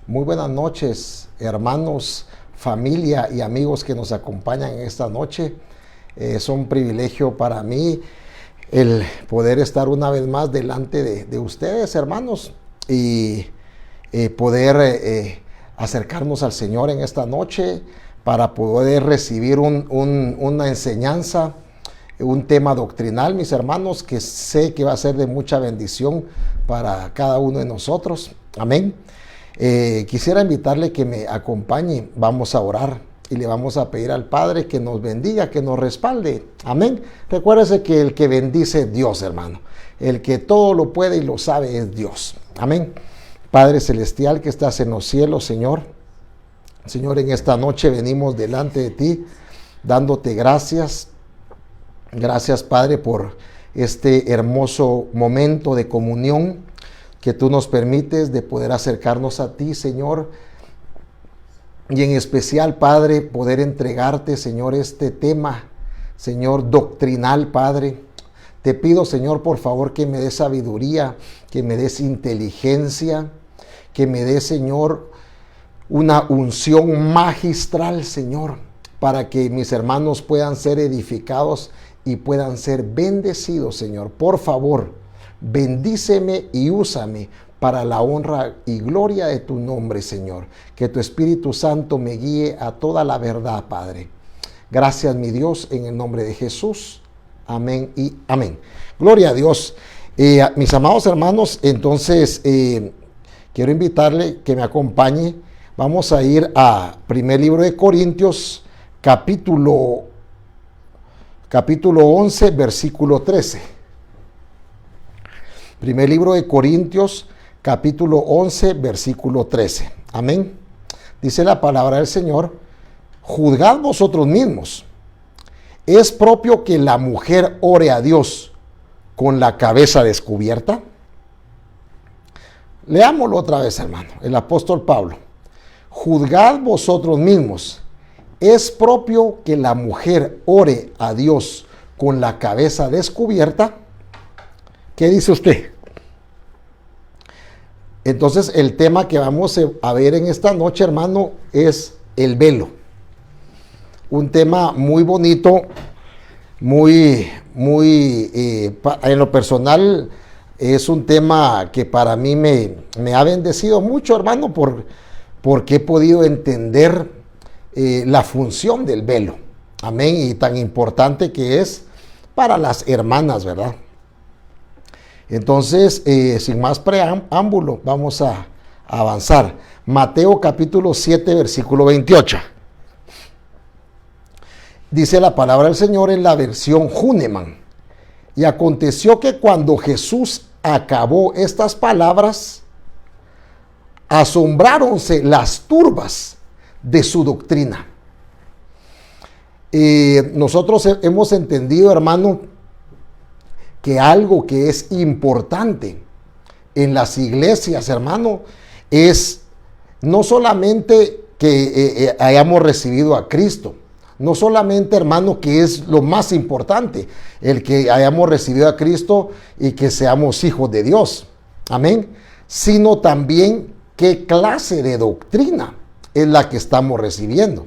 Muy buenas noches, hermanos, familia y amigos que nos acompañan en esta noche. Es un privilegio para mí el poder estar una vez más delante de ustedes, hermanos, y poder acercarnos al Señor en esta noche para poder recibir una enseñanza, un tema doctrinal, mis hermanos, que sé que va a ser de mucha bendición para cada uno de nosotros. Amén. Quisiera invitarle que me acompañe. Vamos a orar y le vamos a pedir al Padre que nos bendiga, que nos respalde. Amén. Recuérdese que el que bendice es Dios, hermano. El que todo lo puede y lo sabe es Dios. Amén. Padre celestial que estás en los cielos, Señor. Señor, en esta noche venimos delante de ti dándote gracias. Gracias, Padre, por este hermoso momento de comunión que tú nos permites de poder acercarnos a ti, Señor. Y en especial, Padre, poder entregarte, Señor, este tema, Señor, doctrinal, Padre. Te pido, Señor, por favor, que me des sabiduría, que me des inteligencia, que me des, Señor, una unción magistral, Señor, para que mis hermanos puedan ser edificados y puedan ser bendecidos, Señor. Por favor, bendíceme y úsame para la honra y gloria de tu nombre, Señor. Que tu Espíritu Santo me guíe a toda la verdad, Padre. Gracias, mi Dios, en el nombre de Jesús. Amén y amén. Gloria a Dios. Mis amados hermanos, entonces quiero invitarle que me acompañe. Vamos a ir a primer libro de Corintios, capítulo 11, versículo 13. Primer libro de Corintios, capítulo 11, versículo 13. Amén. Dice la palabra del Señor: juzgad vosotros mismos. ¿Es propio que la mujer ore a Dios con la cabeza descubierta? Leámoslo otra vez, hermano. El apóstol Pablo: juzgad vosotros mismos. ¿Es propio que la mujer ore a Dios con la cabeza descubierta? ¿Qué dice usted? Entonces, el tema que vamos a ver en esta noche, hermano, es el velo. Un tema muy bonito, en lo personal, es un tema que para mí me ha bendecido mucho, hermano, porque he podido entender la función del velo. Amén. Y tan importante que es para las hermanas, ¿verdad? Entonces, sin más preámbulo, vamos a avanzar. Mateo capítulo 7, versículo 28. Dice la palabra del Señor en la versión Hühnemann: y aconteció que cuando Jesús acabó estas palabras, asombráronse las turbas de su doctrina. Nosotros hemos entendido, hermano, que algo que es importante en las iglesias, hermano, es no solamente que hayamos recibido a Cristo, no solamente, hermano, que es lo más importante, el que hayamos recibido a Cristo y que seamos hijos de Dios, amén, sino también qué clase de doctrina es la que estamos recibiendo.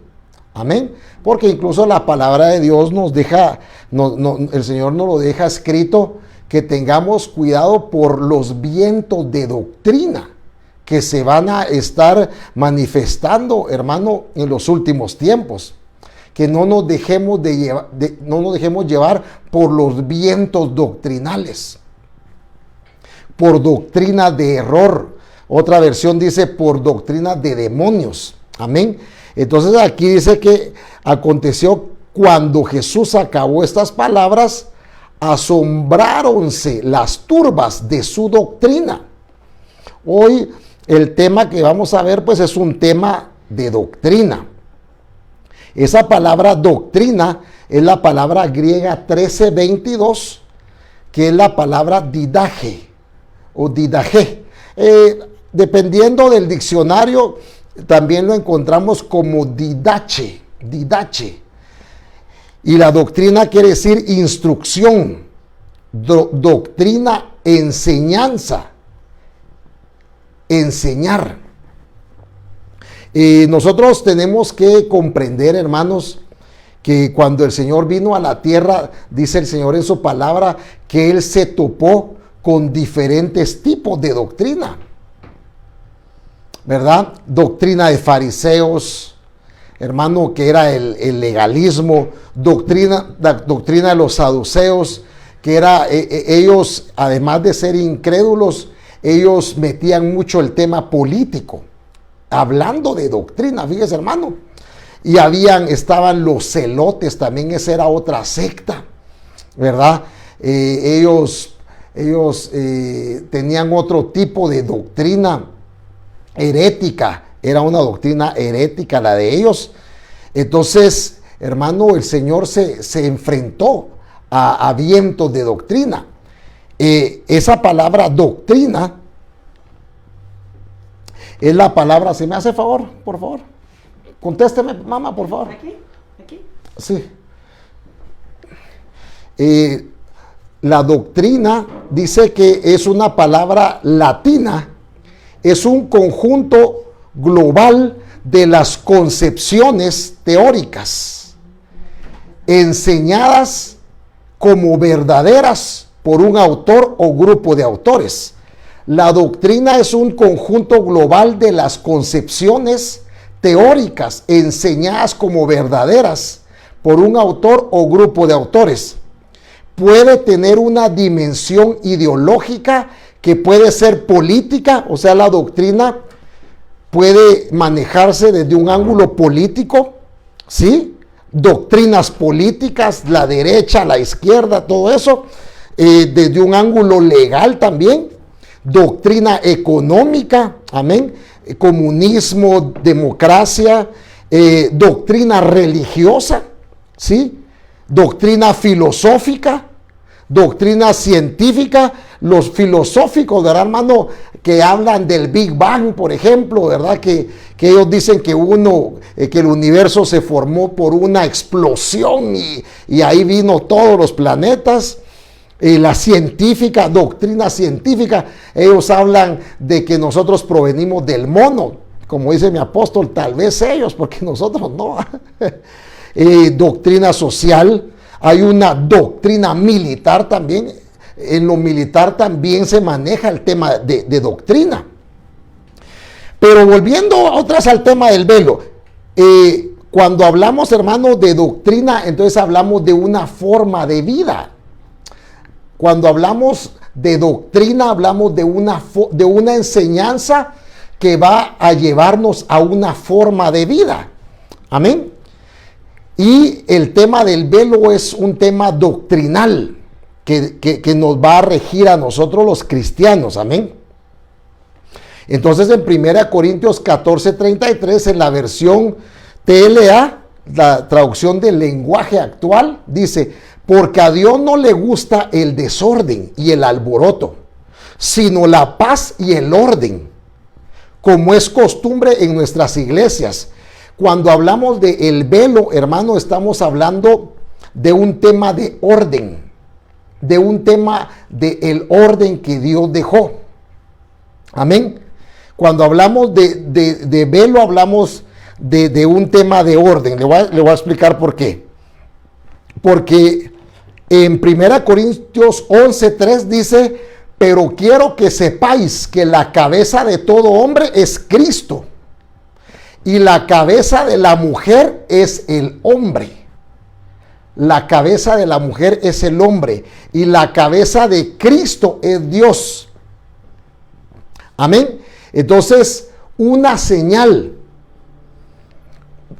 Amén. Porque incluso la palabra de Dios nos deja, el Señor nos lo deja escrito, que tengamos cuidado por los vientos de doctrina que se van a estar manifestando, hermano, en los últimos tiempos. Que no nos dejemos llevar por los vientos doctrinales, por doctrina de error. Otra versión dice por doctrina de demonios. Amén. Entonces aquí dice que aconteció cuando Jesús acabó estas palabras, asombráronse las turbas de su doctrina. Hoy el tema que vamos a ver pues es un tema de doctrina. Esa palabra doctrina es la palabra griega 1322, que es la palabra didache o didaje. Dependiendo del diccionario, también lo encontramos como didache. Y la doctrina quiere decir instrucción, doctrina, enseñanza, enseñar. Y nosotros tenemos que comprender, hermanos, que cuando el Señor vino a la tierra, dice el Señor en su palabra, que Él se topó con diferentes tipos de doctrina, ¿verdad? Doctrina de fariseos, hermano, que era el legalismo, la doctrina de los saduceos, que era, ellos, además de ser incrédulos, ellos metían mucho el tema político, hablando de doctrina, fíjese, hermano. Y estaban los celotes, también esa era otra secta, ¿verdad? Ellos tenían otro tipo de doctrina herética, era una doctrina herética la de ellos. Entonces, hermano, el Señor se enfrentó a vientos de doctrina. Esa palabra doctrina es la palabra, ¿se me hace favor, por favor? Contésteme, mamá, por favor. ¿Aquí? Sí. La doctrina dice que es una palabra latina, es un conjunto global de las concepciones teóricas enseñadas como verdaderas por un autor o grupo de autores. La doctrina es un conjunto global de las concepciones teóricas enseñadas como verdaderas por un autor o grupo de autores. Puede tener una dimensión ideológica que puede ser política, o sea, la doctrina puede manejarse desde un ángulo político, ¿sí? Doctrinas políticas, la derecha, la izquierda, todo eso, desde un ángulo legal también, doctrina económica, amén, comunismo, democracia, doctrina religiosa, ¿sí? Doctrina filosófica, doctrina científica. Los filosóficos, ¿verdad, hermano? Que hablan del Big Bang, por ejemplo, ¿verdad? Que ellos dicen que que el universo se formó por una explosión y ahí vino todos los planetas. La científica, doctrina científica, ellos hablan de que nosotros provenimos del mono, como dice mi apóstol, tal vez ellos, porque nosotros no. Doctrina social, hay una doctrina militar también. En lo militar también se maneja el tema de doctrina. Pero volviendo otras al tema del velo, cuando hablamos, hermanos, de doctrina, entonces hablamos de una forma de vida. Cuando hablamos de doctrina, hablamos de una enseñanza que va a llevarnos a una forma de vida. Amén. Y el tema del velo es un tema doctrinal que nos va a regir a nosotros los cristianos. Amén. Entonces en 1 Corintios 14:33, en la versión TLA, la traducción del lenguaje actual, dice: porque a Dios no le gusta el desorden y el alboroto, sino la paz y el orden, como es costumbre en nuestras iglesias. Cuando hablamos de el velo, hermano, estamos hablando de un tema de orden, de un tema del orden que Dios dejó. Amén. Cuando hablamos de velo, hablamos de un tema de orden. Le voy a explicar por qué. Porque en 1 Corintios 11:3 dice: pero quiero que sepáis que la cabeza de todo hombre es Cristo, y la cabeza de la mujer es el hombre. La cabeza de la mujer es el hombre, y la cabeza de Cristo es Dios. Amén. Entonces, una señal,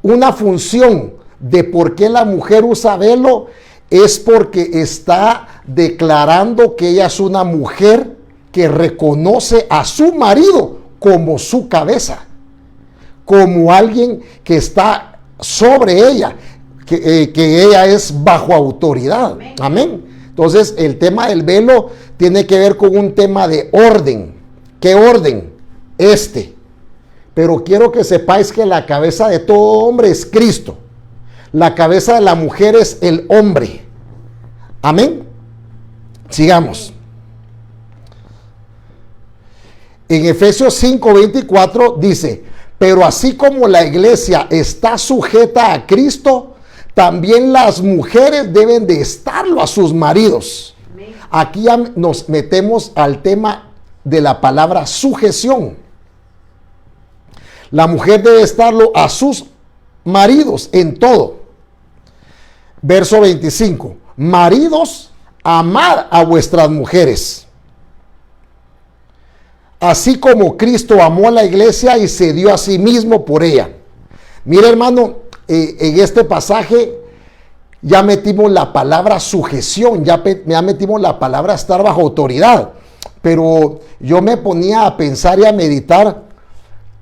una función de por qué la mujer usa velo es porque está declarando que ella es una mujer que reconoce a su marido como su cabeza, como alguien que está sobre ella, que ella es bajo autoridad. Amén. Amén. Entonces el tema del velo tiene que ver con un tema de orden. ¿Qué orden? Pero quiero que sepáis que la cabeza de todo hombre es Cristo. La cabeza de la mujer es el hombre. Amén. Sigamos. En Efesios 5:24 dice: Pero así como la iglesia está sujeta a Cristo, también las mujeres deben de estarlo a sus maridos. Aquí ya nos metemos al tema de la palabra sujeción. La mujer debe estarlo a sus maridos en todo. Verso 25. Maridos, amad a vuestras mujeres, así como Cristo amó a la iglesia y se dio a sí mismo por ella. Mira, hermano, en este pasaje ya metimos la palabra sujeción, ya metimos la palabra estar bajo autoridad. Pero yo me ponía a pensar y a meditar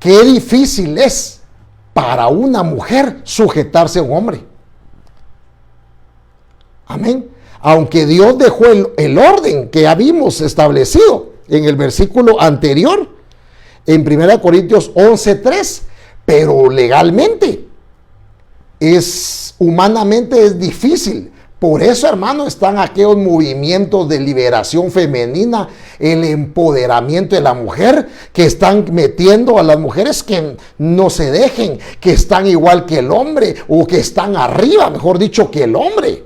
qué difícil es para una mujer sujetarse a un hombre. Amén. Aunque Dios dejó el orden que habíamos establecido en el versículo anterior, en 1 Corintios 11:3, pero legalmente, humanamente es difícil. Por eso, hermano, están aquellos movimientos de liberación femenina, el empoderamiento de la mujer, que están metiendo a las mujeres que no se dejen, que están igual que el hombre, o que están arriba, mejor dicho, que el hombre.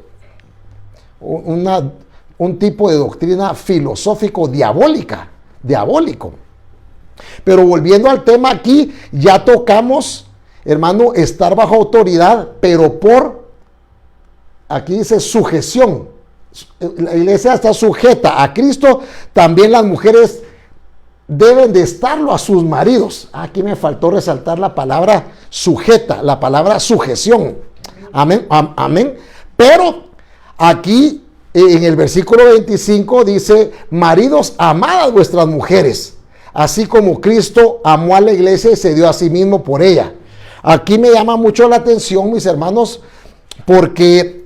Un tipo de doctrina filosófico diabólico. Pero volviendo al tema aquí, ya tocamos, hermano, estar bajo autoridad, pero aquí dice sujeción. La iglesia está sujeta a Cristo, también las mujeres deben de estarlo a sus maridos. Aquí me faltó resaltar la palabra sujeta, la palabra sujeción. Amén, amén. Pero aquí en el versículo 25 dice: maridos, amad a vuestras mujeres, así como Cristo amó a la iglesia y se dio a sí mismo por ella. Aquí me llama mucho la atención, mis hermanos, porque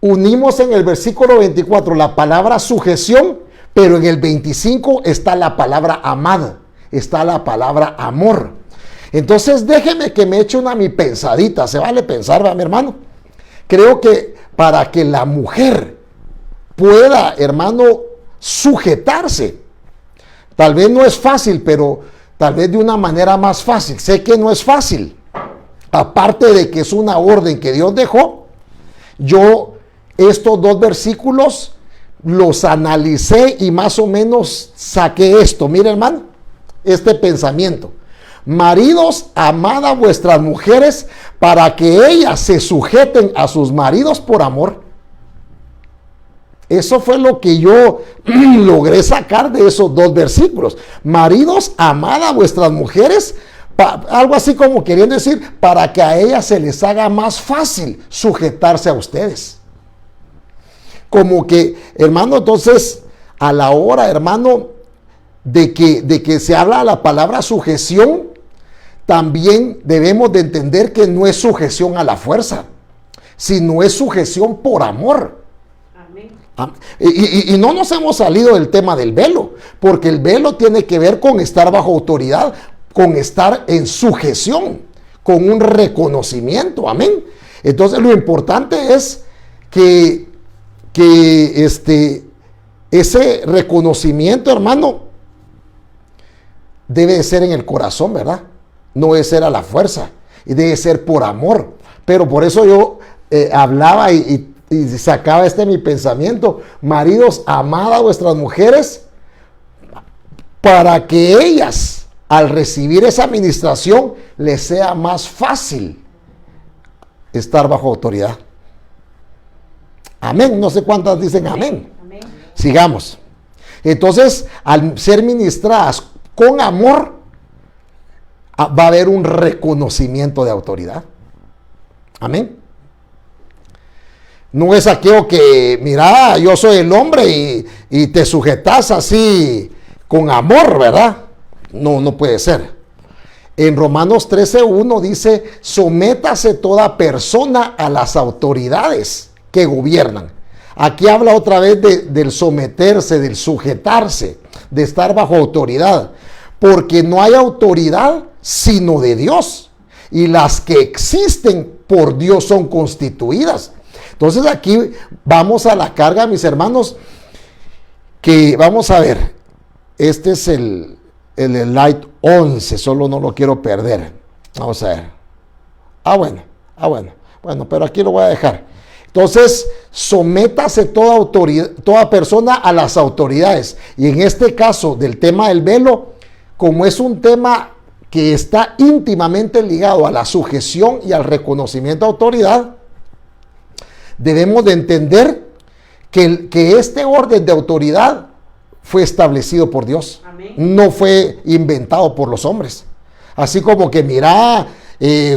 unimos en el versículo 24 la palabra sujeción, pero en el 25 está la palabra amada, está la palabra amor. Entonces déjeme que me eche mi pensadita. Se vale pensar, ¿verdad, mi hermano? Creo que para que la mujer pueda, hermano, sujetarse, tal vez no es fácil, pero tal vez de una manera más fácil. Sé que no es fácil. Aparte de que es una orden que Dios dejó, yo estos dos versículos los analicé y más o menos saqué esto. Mire, hermano, este pensamiento. Maridos, amad a vuestras mujeres para que ellas se sujeten a sus maridos por amor. Eso fue lo que yo logré sacar de esos dos versículos. Maridos, amad a vuestras mujeres, algo así como queriendo decir, para que a ellas se les haga más fácil sujetarse a ustedes. Como que, hermano, entonces, a la hora, hermano, de que se habla la palabra sujeción, también debemos de entender que no es sujeción a la fuerza, sino es sujeción por amor. Amén. Y no nos hemos salido del tema del velo, porque el velo tiene que ver con estar bajo autoridad, con estar en sujeción, con un reconocimiento. Amén. Entonces lo importante es que ese reconocimiento, hermano, debe de ser en el corazón, ¿verdad? No debe ser a la fuerza, y debe ser por amor. Pero por eso yo hablaba y sacaba mi pensamiento: maridos, amad a vuestras mujeres para que ellas, al recibir esa administración, les sea más fácil estar bajo autoridad. Amén. No sé cuántas dicen amén. Amén. Sigamos. Entonces, al ser ministradas con amor, va a haber un reconocimiento de autoridad. Amén. No es aquello que, mira, yo soy el hombre y te sujetas así con amor, ¿verdad? No puede ser. En Romanos 13:1 dice: sométase toda persona a las autoridades que gobiernan. Aquí habla otra vez del someterse, del sujetarse, de estar bajo autoridad, porque no hay autoridad sino de Dios, y las que existen por Dios son constituidas. Entonces aquí vamos a la carga, mis hermanos, que vamos a ver. Este es el slide 11, solo no lo quiero perder. Vamos a ver. Bueno, pero aquí lo voy a dejar. Entonces, sométase toda autoridad, toda persona a las autoridades. Y en este caso del tema del velo, como es un tema que está íntimamente ligado a la sujeción y al reconocimiento de autoridad, debemos de entender que este orden de autoridad fue establecido por Dios. Amén. No fue inventado por los hombres. Así como que mira,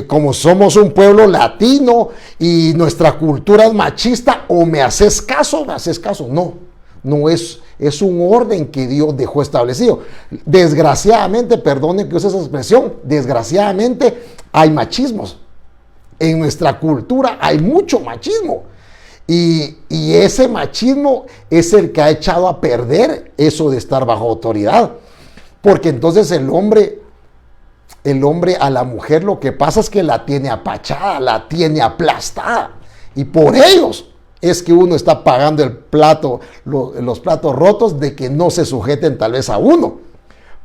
como somos un pueblo latino y nuestra cultura es machista, o me haces caso, no es un orden que Dios dejó establecido. Desgraciadamente, perdonen que use esa expresión, desgraciadamente hay machismos. En nuestra cultura hay mucho machismo. Y ese machismo es el que ha echado a perder eso de estar bajo autoridad. Porque entonces el hombre a la mujer lo que pasa es que la tiene apachada, la tiene aplastada. Y por ellos es que uno está pagando los platos rotos de que no se sujeten tal vez a uno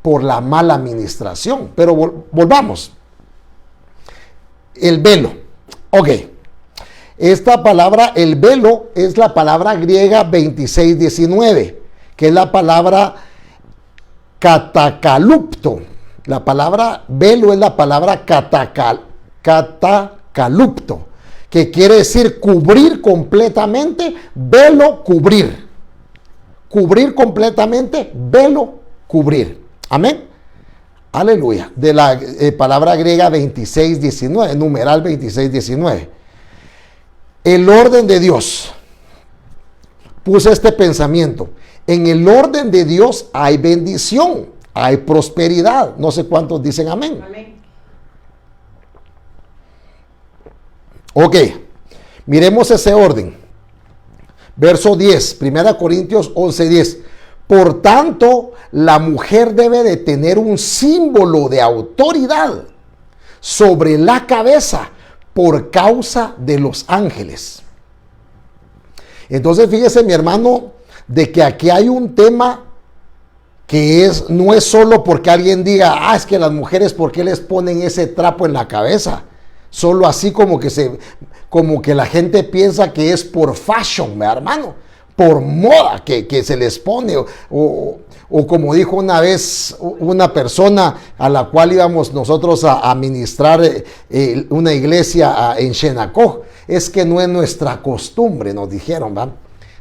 por la mala administración. Pero volvamos. El velo. Ok. Esta palabra, el velo, es la palabra griega 2619, que es la palabra katakalupto. La palabra velo es la palabra katakalupto, que quiere decir cubrir completamente, velo, cubrir. Cubrir completamente, velo, cubrir. Amén. Aleluya. De la palabra griega 2619, numeral 2619. El orden de Dios. Puse este pensamiento. En el orden de Dios hay bendición, hay prosperidad. No sé cuántos dicen amén. Amén. Ok, miremos ese orden. Verso 10, 1 Corintios 11:10. Por tanto, la mujer debe de tener un símbolo de autoridad sobre la cabeza por causa de los ángeles. Entonces, fíjese, mi hermano, de que aquí hay un tema que no es solo porque alguien diga, es que las mujeres, ¿por qué les ponen ese trapo en la cabeza? Solo así como que la gente piensa que es por fashion, mi hermano, por moda que se les pone, o como dijo una vez una persona a la cual íbamos nosotros a ministrar una iglesia en Xenacoj, es que no es nuestra costumbre, nos dijeron, ¿va?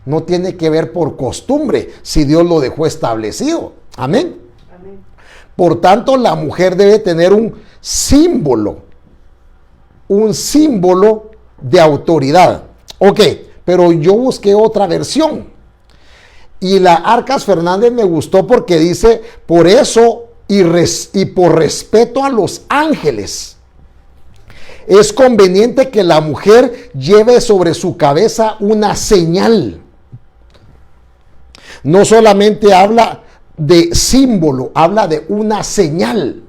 No tiene que ver por costumbre, si Dios lo dejó establecido. Amén. Amén. Por tanto, la mujer debe tener un símbolo de autoridad. Ok, pero yo busqué otra versión. Y la Arcas Fernández me gustó porque dice, por eso y por respeto a los ángeles, es conveniente que la mujer lleve sobre su cabeza una señal. No solamente habla de símbolo, habla de una señal.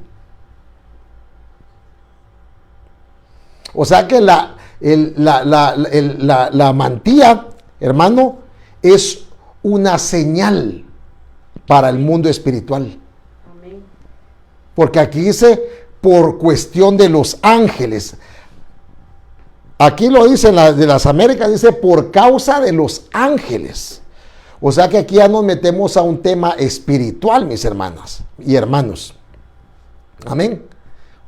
O sea que la mantilla, hermano, es una señal para el mundo espiritual. Amén. Porque aquí dice, por cuestión de los ángeles. Aquí lo dice de las Américas, dice, por causa de los ángeles. O sea que aquí ya nos metemos a un tema espiritual, mis hermanas y hermanos. Amén.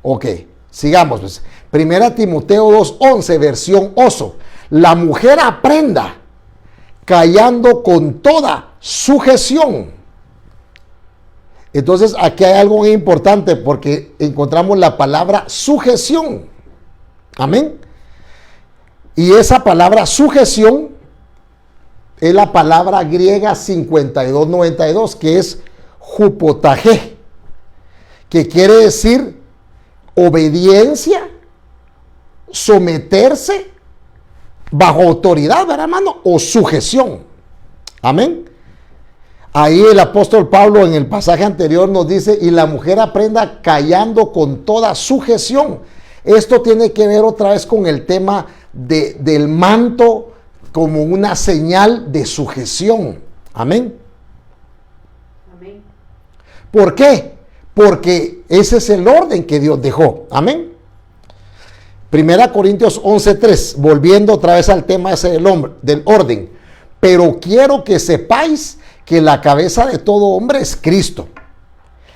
Ok, sigamos pues. 1 Timoteo 2:11, versión Oso. La mujer aprenda callando con toda sujeción. Entonces aquí hay algo muy importante porque encontramos la palabra sujeción. Amén. Y esa palabra sujeción es la palabra griega 5292, que es hupotaje, que quiere decir obediencia, someterse bajo autoridad, ¿verdad, hermano? O sujeción. Amén. Ahí el apóstol Pablo en el pasaje anterior nos dice, y la mujer aprenda callando con toda sujeción. Esto tiene que ver otra vez con el tema del manto como una señal de sujeción. Amén. Amén. ¿Por qué? porque ese es el orden que Dios dejó. Amén. 1 Corintios 11:3, volviendo otra vez al tema ese del orden. Pero quiero que sepáis que la cabeza de todo hombre es Cristo.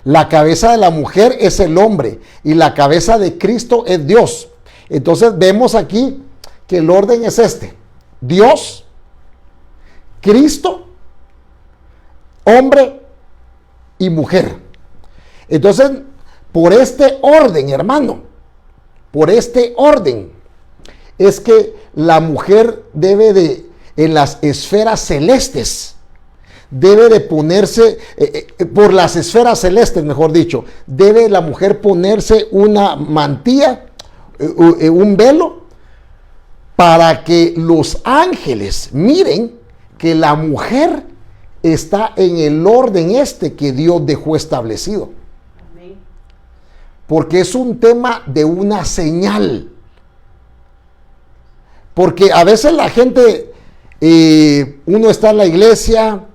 La cabeza de la mujer es el hombre y la cabeza de Cristo es Dios. Entonces vemos aquí que el orden es este: Dios, Cristo, hombre y mujer. Entonces, por este orden, hermano, por este orden, es que la mujer debe de, en las esferas celestes, debe de ponerse, por las esferas celestes, mejor dicho, debe la mujer ponerse una mantilla, un velo, para que los ángeles miren que la mujer está en el orden este que Dios dejó establecido. Amén. Porque es un tema de una señal. Porque a veces la gente, uno está en la iglesia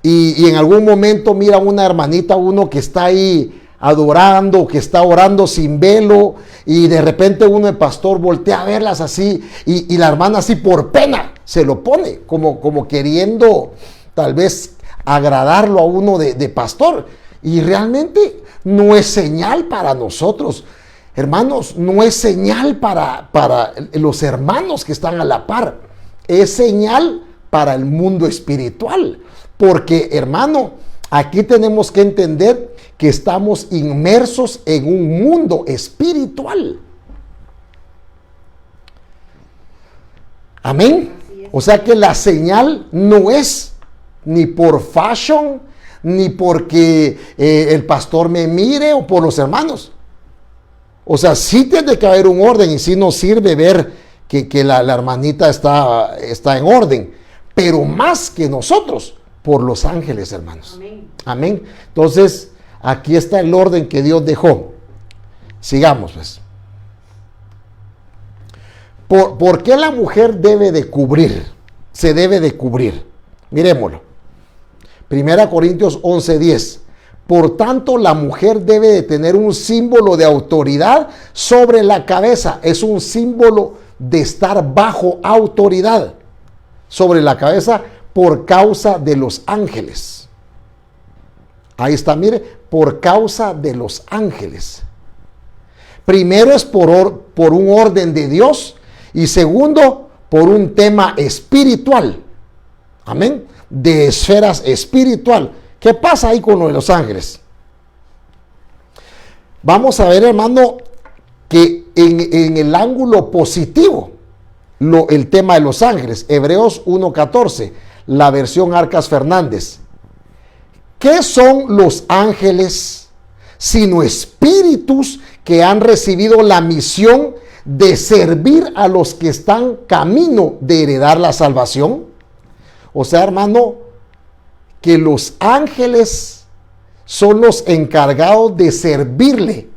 y en algún momento mira a una hermanita, uno que está ahí adorando, que está orando sin velo, y de repente uno, el pastor, voltea a verlas así, y la hermana así por pena se lo pone, como queriendo tal vez agradarlo a uno de pastor, y realmente no es señal para nosotros, hermanos, no es señal para los hermanos que están a la par, es señal para el mundo espiritual, porque, hermano, aquí tenemos que entender que estamos inmersos en un mundo espiritual. Amén. O sea que la señal no es ni por fashion, ni porque el pastor me mire o por los hermanos. O sea, sí tiene que haber un orden y sí nos sirve ver que la hermanita está en orden, pero más que nosotros, por los ángeles, hermanos. Amén. Amén. Entonces, aquí está el orden que Dios dejó. Sigamos, pues. ¿Por qué la mujer debe de cubrir? Se debe de cubrir. Miremoslo. 1 Corintios 11:10. Por tanto, la mujer debe de tener un símbolo de autoridad sobre la cabeza. Es un símbolo de estar bajo autoridad sobre la cabeza por causa de los ángeles. Ahí está, mire, por causa de los ángeles. Primero es por un orden de Dios y segundo, por un tema espiritual. Amén. De esferas espiritual. ¿Qué pasa ahí con lo de los ángeles? Vamos a ver, hermano, que en el ángulo positivo, el tema de los ángeles, Hebreos 1:14, la versión Arcas Fernández. ¿Qué son los ángeles sino espíritus que han recibido la misión de servir a los que están camino de heredar la salvación? O sea, hermano, que los ángeles son los encargados de servirle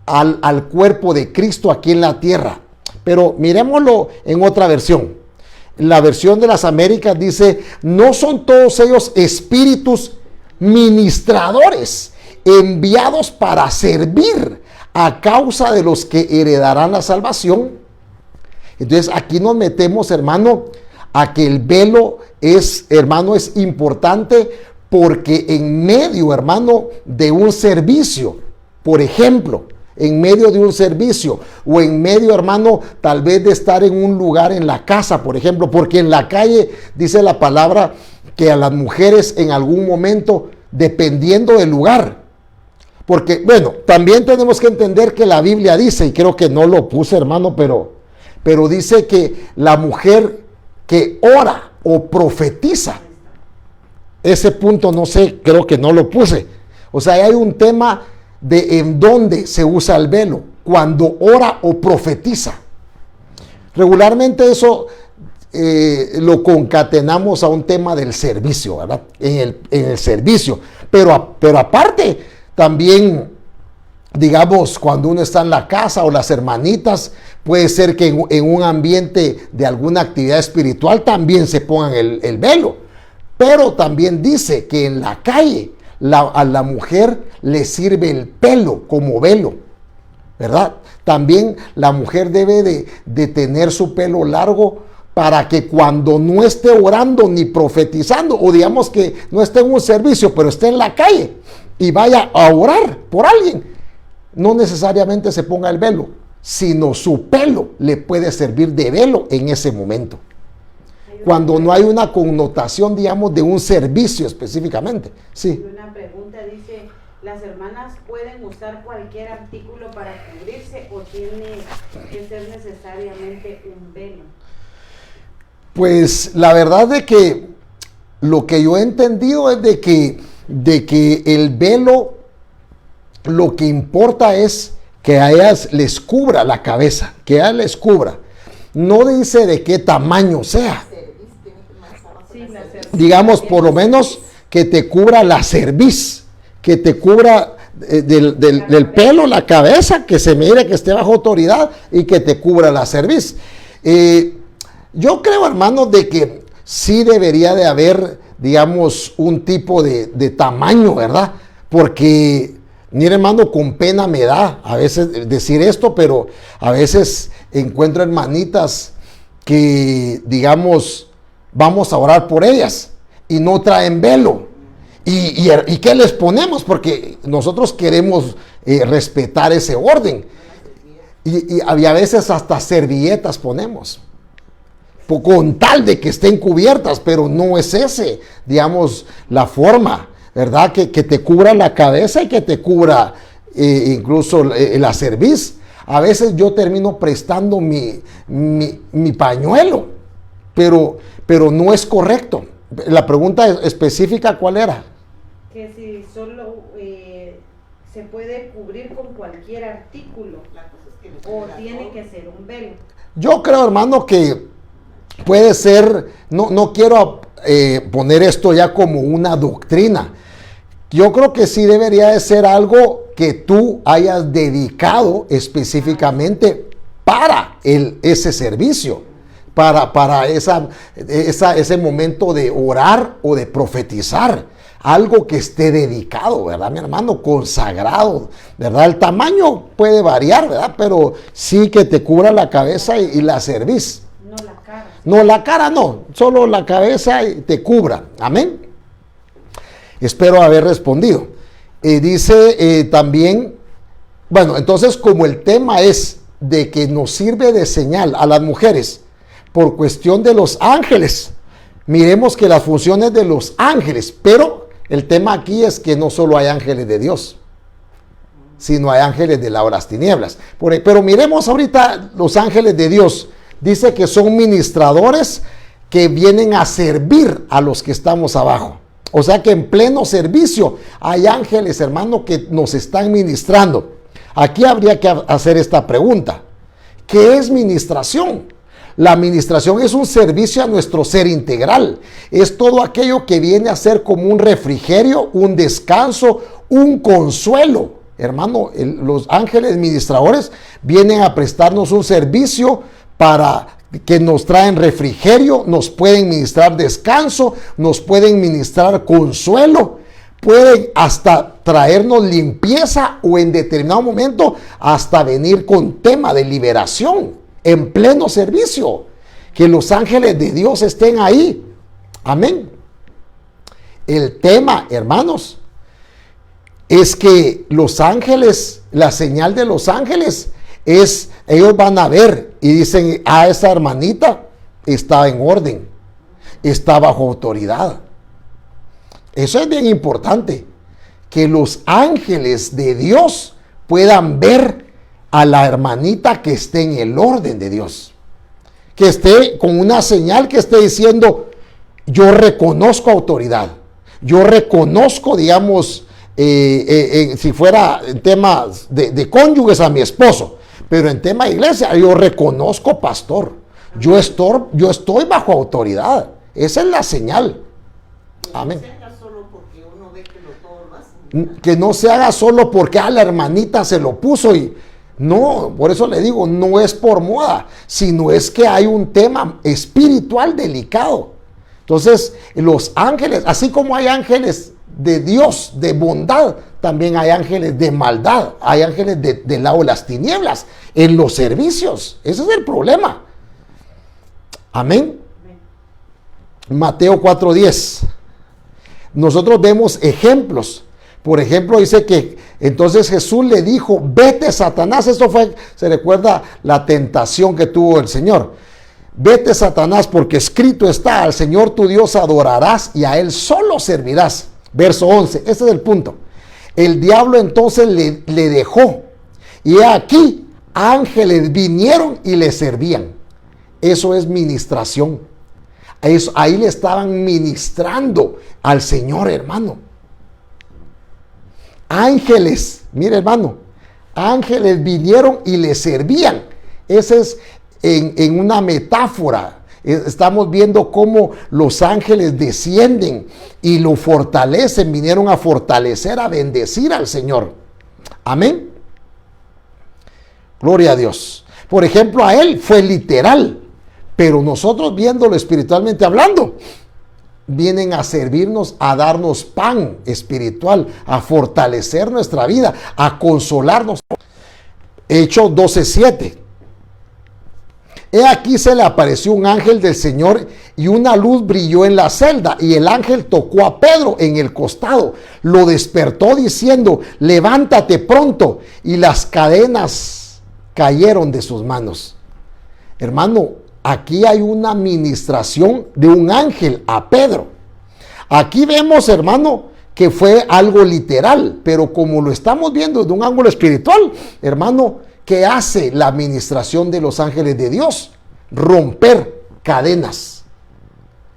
al cuerpo de Cristo aquí en la tierra. Pero miremoslo en otra versión. La versión de las Américas dice: no son todos ellos espíritus ministradores enviados para servir a causa de los que heredarán la salvación. Entonces aquí nos metemos, hermano, a que el velo es, hermano, es importante porque en medio, hermano, de un servicio, por ejemplo, en medio de un servicio o en medio, hermano, tal vez de estar en un lugar en la casa, por ejemplo, porque en la calle dice la palabra que a las mujeres en algún momento, dependiendo del lugar, porque, bueno, también tenemos que entender que la Biblia dice, y creo que no lo puse, hermano, pero dice que la mujer que ora o profetiza, ese punto no sé, creo que no lo puse. O sea, hay un tema de en dónde se usa el velo, cuando ora o profetiza. Regularmente eso lo concatenamos a un tema del servicio, ¿verdad? En el servicio. Pero aparte, también, digamos, cuando uno está en la casa o las hermanitas, puede ser que en un ambiente de alguna actividad espiritual también se pongan el velo. Pero también dice que en la calle a la mujer le sirve el pelo como velo, ¿verdad? También la mujer debe de tener su pelo largo para que cuando no esté orando ni profetizando, o digamos que no esté en un servicio, pero esté en la calle y vaya a orar por alguien, no necesariamente se ponga el velo, sino su pelo le puede servir de velo en ese momento. Cuando no hay una connotación, digamos, de un servicio específicamente. Sí. Una pregunta dice, ¿las hermanas pueden usar cualquier artículo para cubrirse o tiene que ser necesariamente un velo? Pues la verdad de que lo que yo he entendido es de que el velo lo que importa es que a ellas les cubra la cabeza, que a ellas les cubra. No dice de qué tamaño sea. Digamos, por lo menos que te cubra la cerviz, que te cubra del pelo, la cabeza, que se mire que esté bajo autoridad y que te cubra la cerviz. Yo creo, hermanos, de que sí debería de haber, digamos, un tipo de tamaño, ¿verdad? Porque, mire, hermano, con pena me da a veces decir esto, pero a veces encuentro hermanitas que, digamos, vamos a orar por ellas y no traen velo. ¿Y qué les ponemos? Porque nosotros queremos respetar ese orden. Y a veces hasta servilletas ponemos, con tal de que estén cubiertas, pero no es ese, digamos, la forma, ¿verdad? Que te cubra la cabeza y que te cubra incluso la cerviz. A veces yo termino prestando mi pañuelo, pero no es correcto. La pregunta específica, ¿cuál era? Que si solo se puede cubrir con cualquier artículo o tiene que ser un velo. Yo creo, hermano, que puede ser, no quiero poner esto ya como una doctrina. Yo creo que sí debería de ser algo que tú hayas dedicado específicamente para ese servicio, para ese momento de orar o de profetizar. Algo que esté dedicado, ¿verdad, mi hermano? Consagrado, ¿verdad? El tamaño puede variar, ¿verdad? Pero sí que te cubra la cabeza y la cerviz. No la cara. No, la cara no, solo la cabeza y te cubra. Amén. Espero haber respondido. Dice también, bueno, entonces como el tema es de que nos sirve de señal a las mujeres por cuestión de los ángeles, miremos que las funciones de los ángeles, pero el tema aquí es que no solo hay ángeles de Dios, sino hay ángeles de las horas tinieblas. Pero miremos ahorita los ángeles de Dios. Dice que son ministradores que vienen a servir a los que estamos abajo. O sea que en pleno servicio hay ángeles, hermano, que nos están ministrando. Aquí habría que hacer esta pregunta. ¿Qué es ministración? La administración es un servicio a nuestro ser integral. Es todo aquello que viene a ser como un refrigerio, un descanso, un consuelo. Hermano, los ángeles ministradores vienen a prestarnos un servicio para que nos traen refrigerio, nos pueden ministrar descanso, nos pueden ministrar consuelo, pueden hasta traernos limpieza o en determinado momento hasta venir con tema de liberación. En pleno servicio, que los ángeles de Dios estén ahí. Amén. El tema, hermanos, es que los ángeles, la señal de los ángeles es, ellos van a ver y dicen, esa hermanita está en orden, está bajo autoridad. Eso es bien importante, que los ángeles de Dios puedan ver a la hermanita que esté en el orden de Dios, que esté con una señal que esté diciendo, yo reconozco autoridad, yo reconozco, digamos, si fuera en temas de cónyuges a mi esposo, pero en tema de iglesia, yo reconozco pastor, yo estoy bajo autoridad. Esa es la señal. Amén. Que no se haga solo porque la hermanita se lo puso y no, por eso le digo, no es por moda, sino es que hay un tema espiritual delicado. Entonces, los ángeles, así como hay ángeles de Dios, de bondad, también hay ángeles de maldad, hay ángeles del lado de las tinieblas, en los servicios. Ese es el problema. Amén. Mateo 4:10. Nosotros vemos ejemplos. Por ejemplo, dice que entonces Jesús le dijo, vete Satanás. Esto fue, se recuerda la tentación que tuvo el Señor. Vete Satanás, porque escrito está, al Señor tu Dios adorarás y a Él solo servirás. Verso 11, este es el punto. El diablo entonces le dejó. Y aquí ángeles vinieron y le servían. Eso es ministración. Ahí le estaban ministrando al Señor, hermano. Ángeles, mire hermano, ángeles vinieron y le servían. Ese es en una metáfora. Estamos viendo cómo los ángeles descienden y lo fortalecen, vinieron a fortalecer, a bendecir al Señor. Amén. Gloria a Dios. Por ejemplo, a él fue literal, pero nosotros viéndolo espiritualmente hablando, vienen a servirnos, a darnos pan espiritual, a fortalecer nuestra vida, a consolarnos. Hechos 12:7. He aquí se le apareció un ángel del Señor y una luz brilló en la celda, y el ángel tocó a Pedro en el costado, lo despertó diciendo, levántate pronto, y las cadenas cayeron de sus manos. Hermano, aquí hay una ministración de un ángel a Pedro. Aquí vemos, hermano, que fue algo literal, pero como lo estamos viendo desde un ángulo espiritual, hermano, ¿qué hace la administración de los ángeles de Dios? Romper cadenas.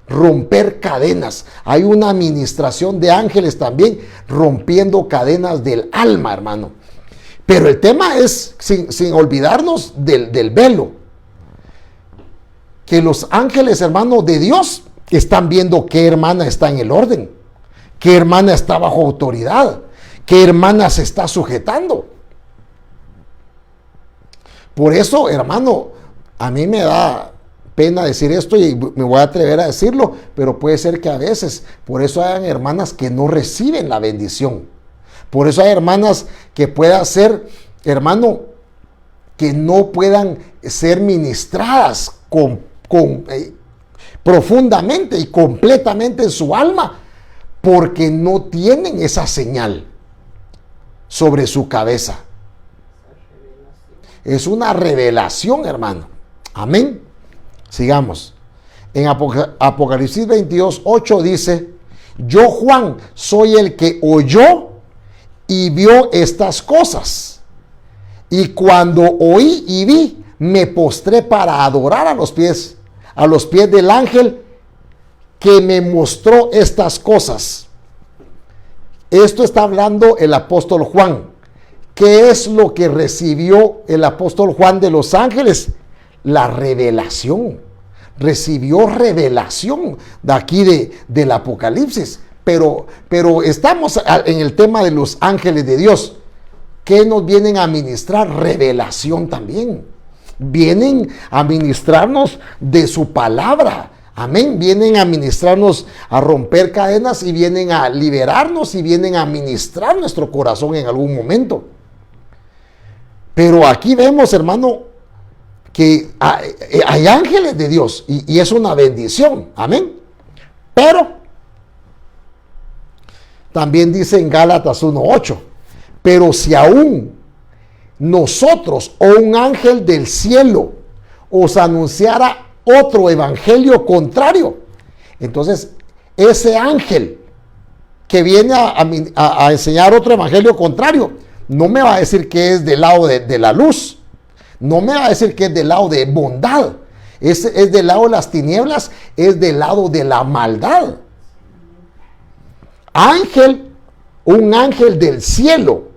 Romper cadenas. Hay una administración de ángeles también rompiendo cadenas del alma, hermano. Pero el tema es, sin olvidarnos del velo, que los ángeles, hermano, de Dios están viendo qué hermana está en el orden, qué hermana está bajo autoridad, qué hermana se está sujetando. Por eso, hermano, a mí me da pena decir esto y me voy a atrever a decirlo, pero puede ser que a veces, por eso hayan hermanas que no reciben la bendición. Por eso hay hermanas que puedan ser, hermano, que no puedan ser ministradas profundamente y completamente en su alma, porque no tienen esa señal sobre su cabeza. Es una revelación, hermano. Amén. Sigamos. En Apocalipsis 22:8 dice, yo Juan soy el que oyó y vio estas cosas. Y cuando oí y vi, me postré para adorar a los pies del ángel que me mostró estas cosas. Esto está hablando el apóstol Juan. ¿Qué es lo que recibió el apóstol Juan de los ángeles? La revelación. Recibió revelación de aquí del Apocalipsis. Pero estamos en el tema de los ángeles de Dios. ¿Qué nos vienen a ministrar? Revelación también. Vienen a ministrarnos de su palabra. Amén. Vienen a ministrarnos, a romper cadenas, y vienen a liberarnos, y vienen a ministrar nuestro corazón en algún momento. Pero aquí vemos, hermano, que hay ángeles de Dios y es una bendición. Amén. Pero también dice en Gálatas 1:8, pero si aún nosotros o un ángel del cielo os anunciara otro evangelio contrario, entonces ese ángel que viene a enseñar otro evangelio contrario, no me va a decir que es del lado de la luz, no me va a decir que es del lado de bondad, es del lado de las tinieblas, es del lado de la maldad. Un ángel del cielo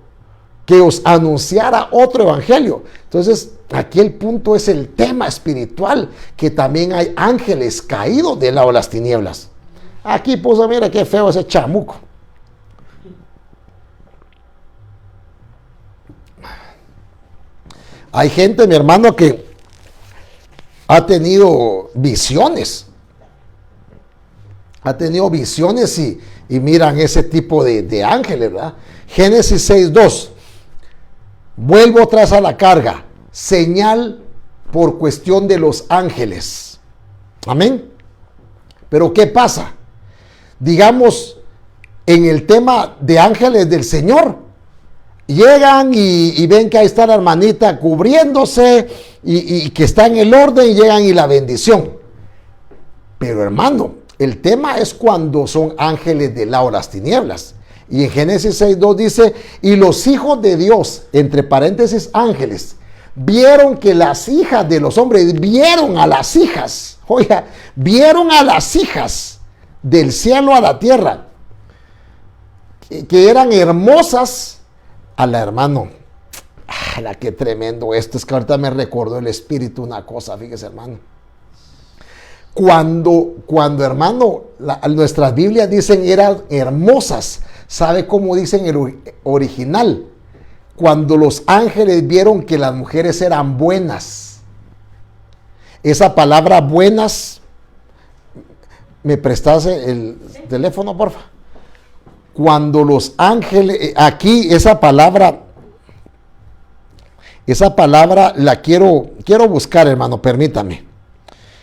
que os anunciara otro evangelio. Entonces, aquí el punto es el tema espiritual, que también hay ángeles caídos del lado de las tinieblas. Aquí, pues, mira qué feo ese chamuco. Hay gente, mi hermano, que ha tenido visiones. ha tenido visiones y miran ese tipo de ángeles, ¿verdad? Génesis 6:2. Vuelvo atrás a la carga. Señal por cuestión de los ángeles. Amén. Pero ¿qué pasa? Digamos, en el tema de ángeles del Señor, llegan y ven que ahí está la hermanita cubriéndose y que está en el orden, y llegan y la bendición. Pero hermano, el tema es cuando son ángeles del lado de las tinieblas. Y en Génesis 6:2 dice, y los hijos de Dios, entre paréntesis ángeles, vieron que las hijas de los hombres, vieron a las hijas, oiga, vieron a las hijas del cielo a la tierra, que eran hermosas. A la hermano, la que tremendo esto, es que ahorita me recordó el Espíritu una cosa, fíjese hermano. Cuando hermano, nuestras Biblias dicen eran hermosas, ¿sabe cómo dicen el original? Cuando los ángeles vieron que las mujeres eran buenas. Esa palabra buenas, ¿me prestas el teléfono, porfa? Cuando los ángeles, aquí esa palabra la quiero buscar, hermano, permítame.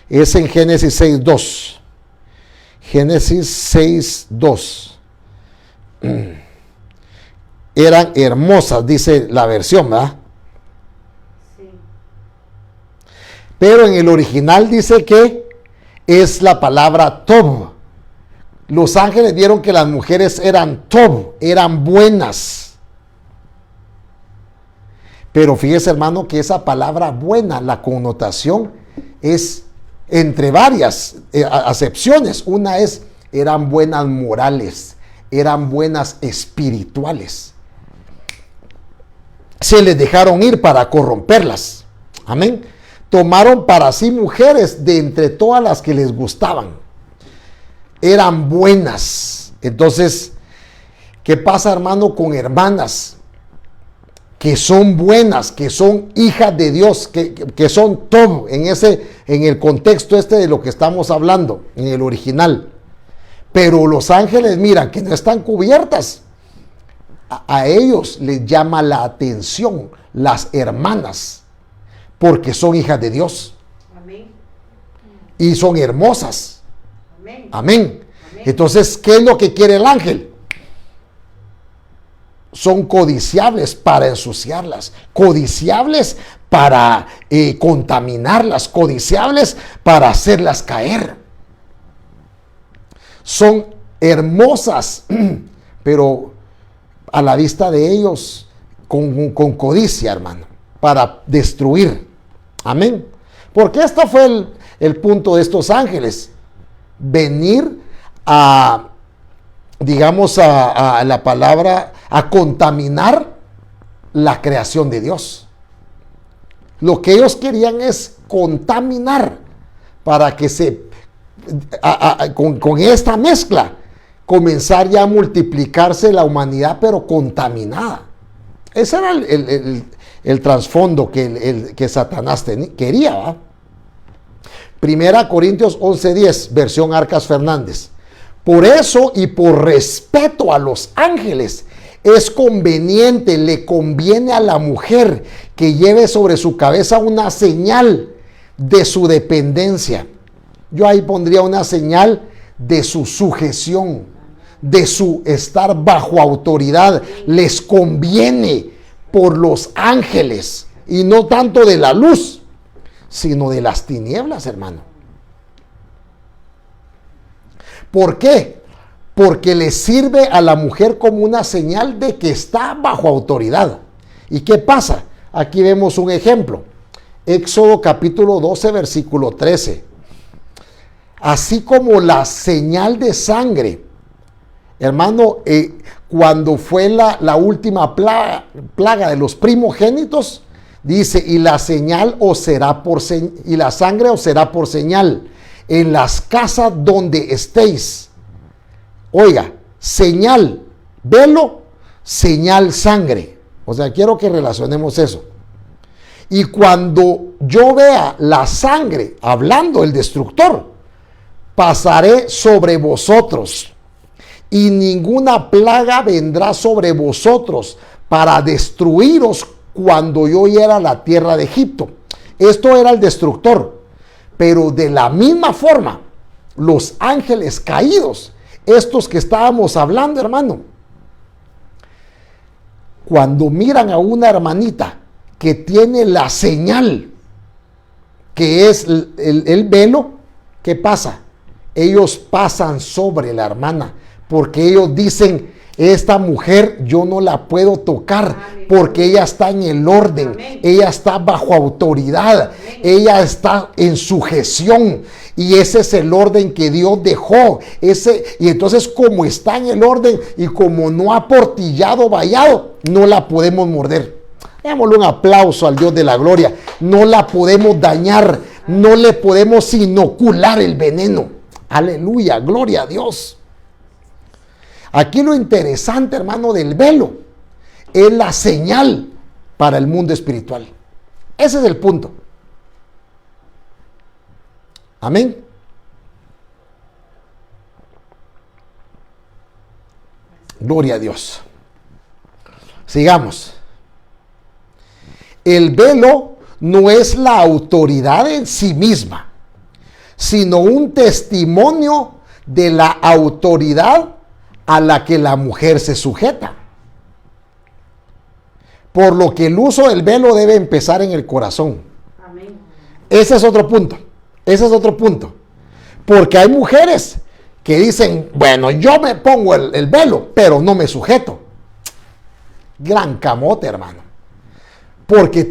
Es en Génesis 6:2. Génesis 6:2. Eran hermosas, dice la versión, ¿verdad? Sí. Pero en el original dice que es la palabra tob. Los ángeles vieron que las mujeres eran tob, eran buenas. Pero fíjese, hermano, que esa palabra buena, la connotación es entre varias acepciones. Una es, eran buenas morales, eran buenas espirituales. Se les dejaron ir para corromperlas. Amén. Tomaron para sí mujeres de entre todas las que les gustaban. Eran buenas. Entonces, ¿qué pasa, hermano, con hermanas que son buenas, que son hijas de Dios, que son todo en el contexto de lo que estamos hablando, en el original? Pero los ángeles miran que no están cubiertas. A ellos les llama la atención las hermanas, porque son hijas de Dios. Amén. Y son hermosas. Amén. Amén. Entonces, ¿qué es lo que quiere el ángel? Son codiciables para ensuciarlas, codiciables para contaminarlas, codiciables para hacerlas caer. Son hermosas, pero a la vista de ellos con codicia, hermano, para destruir. Amén. Porque esto fue el punto de estos ángeles. Venir a, digamos, a la palabra, a contaminar la creación de Dios. Lo que ellos querían es contaminar para que con esta mezcla comenzar ya a multiplicarse la humanidad, pero contaminada. Ese era el trasfondo que Satanás quería, ¿va? Primera Corintios 11:10, versión Arcas Fernández. Por eso y por respeto a los ángeles, es conveniente, le conviene a la mujer que lleve sobre su cabeza una señal de su dependencia. Yo ahí pondría una señal de su sujeción, de su estar bajo autoridad. Les conviene por los ángeles, y no tanto de la luz, sino de las tinieblas, hermano. ¿Por qué? Porque le sirve a la mujer como una señal de que está bajo autoridad. ¿Y qué pasa? Aquí vemos un ejemplo. Éxodo capítulo 12, versículo 13. Así como la señal de sangre, hermano, cuando fue la última plaga de los primogénitos, dice, y la señal os será y la sangre os será por señal en las casas donde estéis. Oiga, señal, velo, señal, sangre. O sea, quiero que relacionemos eso. Y cuando yo vea la sangre, hablando el destructor, pasaré sobre vosotros, y ninguna plaga vendrá sobre vosotros para destruiros cuando yo hiera la tierra de Egipto. Esto era el destructor. Pero de la misma forma, los ángeles caídos, estos que estábamos hablando, hermano, cuando miran a una hermanita que tiene la señal, que es el velo, ¿qué pasa? Ellos pasan sobre la hermana, porque ellos dicen, esta mujer yo no la puedo tocar, porque ella está en el orden, ella está bajo autoridad, ella está en sujeción, y ese es el orden que Dios dejó. Y entonces, como está en el orden y como no ha portillado, vallado, no la podemos morder. Démosle un aplauso al Dios de la gloria. No la podemos dañar, no le podemos inocular el veneno. Aleluya, gloria a Dios. Aquí lo interesante, hermano, del velo es la señal para el mundo espiritual. Ese es el punto. Amén. Gloria a Dios. Sigamos. El velo no es la autoridad en sí misma, sino un testimonio de la autoridad a la que la mujer se sujeta. Por lo que el uso del velo debe empezar en el corazón. Amén. Ese es otro punto. Ese es otro punto. Porque hay mujeres que dicen, bueno, yo me pongo el velo, pero no me sujeto. Gran camote, hermano. Porque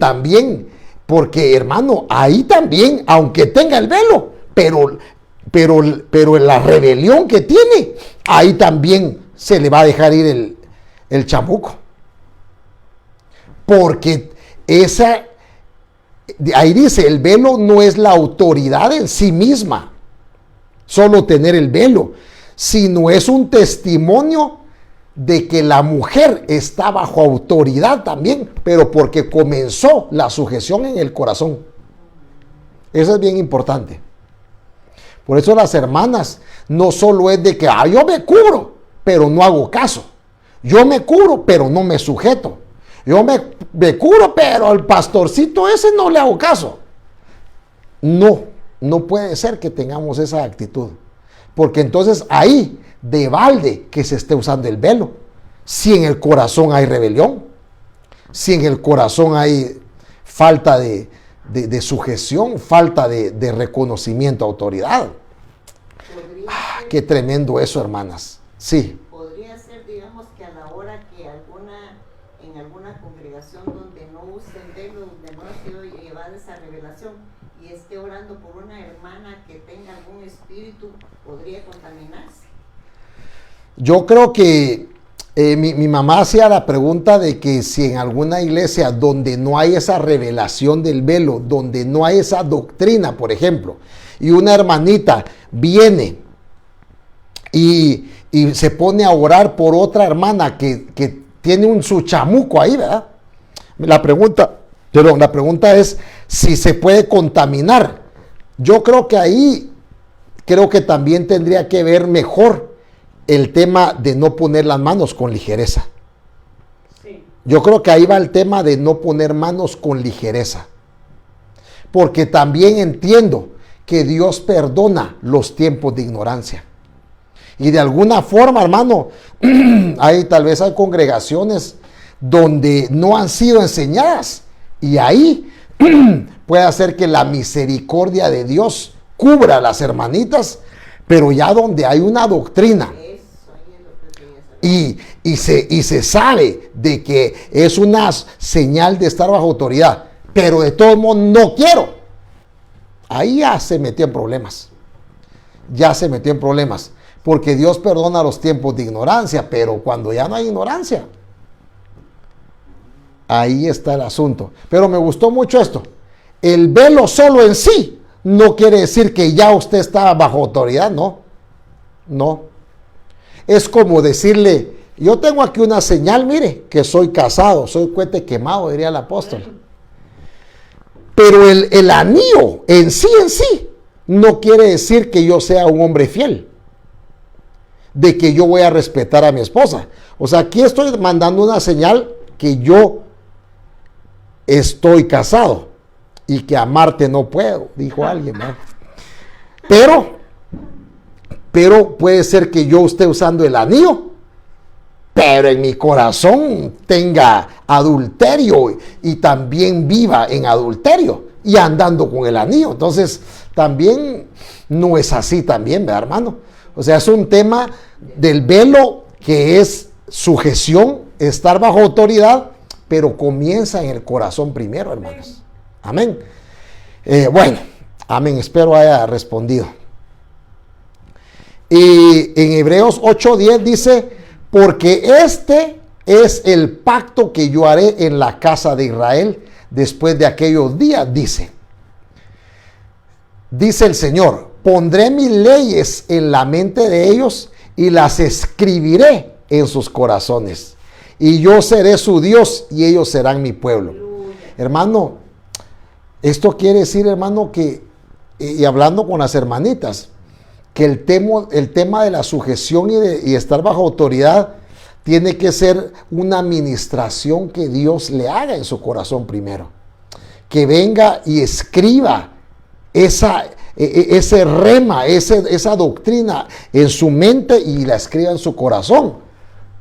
hermano, ahí también, aunque tenga el velo, pero la rebelión que tiene, ahí también se le va a dejar ir el chamuco. Porque ahí dice, el velo no es la autoridad en sí misma, solo tener el velo, sino es un testimonio de que la mujer está bajo autoridad también, pero porque comenzó la sujeción en el corazón. Eso es bien importante. Por eso las hermanas no solo es de que yo me cubro, pero no hago caso. Yo me cubro, pero no me sujeto. Yo me cubro, pero al pastorcito ese no le hago caso. No puede ser que tengamos esa actitud. Porque entonces ahí, de balde que se esté usando el velo. Si en el corazón hay rebelión, si en el corazón hay falta de sujeción, falta de reconocimiento, autoridad. Qué tremendo eso, hermanas. Sí. Podría ser, digamos, que a la hora que en alguna congregación donde no usen velo, donde no ha sido llevada esa revelación, y esté orando por una hermana que tenga algún espíritu, podría contaminarse. Yo creo que mi mamá hacía la pregunta de que si en alguna iglesia donde no hay esa revelación del velo, donde no hay esa doctrina, por ejemplo, y una hermanita viene y se pone a orar por otra hermana que tiene su chamuco ahí, ¿verdad? La pregunta es si se puede contaminar. Yo creo que ahí, también tendría que ver mejor el tema de no poner las manos con ligereza. Sí. Yo creo que ahí va el tema de no poner manos con ligereza. Porque también entiendo que Dios perdona los tiempos de ignorancia. Y de alguna forma, hermano, tal vez hay congregaciones donde no han sido enseñadas. Y ahí puede hacer que la misericordia de Dios cubra a las hermanitas, pero ya donde hay una doctrina y se sabe de que es una señal de estar bajo autoridad, pero de todos modos no quiero, ahí ya se metió en problemas. Porque Dios perdona los tiempos de ignorancia, pero cuando ya no hay ignorancia, ahí está el asunto. Pero me gustó mucho esto. El velo solo en sí no quiere decir que ya usted está bajo autoridad, no. Es como decirle, yo tengo aquí una señal, mire, que soy casado, soy cohete quemado, diría el apóstol. Pero el anillo en sí, no quiere decir que yo sea un hombre fiel, de que yo voy a respetar a mi esposa. O sea, aquí estoy mandando una señal que yo estoy casado y que amarte no puedo, dijo alguien, ¿no? Pero puede ser que yo esté usando el anillo, pero en mi corazón tenga adulterio y también viva en adulterio y andando con el anillo. Entonces, también no es así también, ¿verdad, hermano? O sea, es un tema del velo que es sujeción, estar bajo autoridad, pero comienza en el corazón primero, hermanos. Amén. Bueno, amén. Espero haya respondido. Y en Hebreos 8:10 dice, porque este es el pacto que yo haré en la casa de Israel después de aquellos días, dice el Señor, pondré mis leyes en la mente de ellos y las escribiré en sus corazones. Y yo seré su Dios y ellos serán mi pueblo. Hermano, esto quiere decir, hermano, que, y hablando con las hermanitas, que el tema de la sujeción y estar bajo autoridad tiene que ser una administración que Dios le haga en su corazón primero. Que venga y escriba ese rema, esa doctrina en su mente y la escriba en su corazón,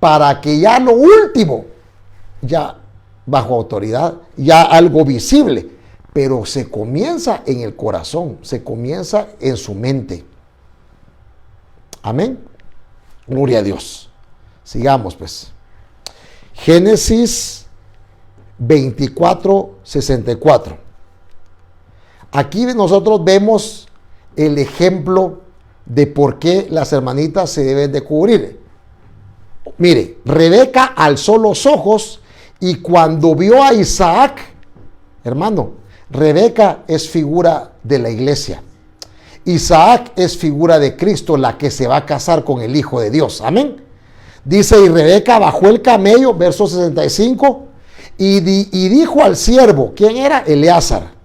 para que ya lo último, ya bajo autoridad, ya algo visible, pero se comienza en el corazón, se comienza en su mente. Amén. Gloria a Dios. Sigamos pues. Génesis 24:64. Aquí nosotros vemos el ejemplo de por qué las hermanitas se deben de cubrir. Mire, Rebeca alzó los ojos y cuando vio a Isaac, hermano, Rebeca es figura de la iglesia. Isaac es figura de Cristo, la que se va a casar con el Hijo de Dios. Amén. Dice, y Rebeca bajó el camello, verso 65, y dijo al siervo, ¿quién era? Eleazar.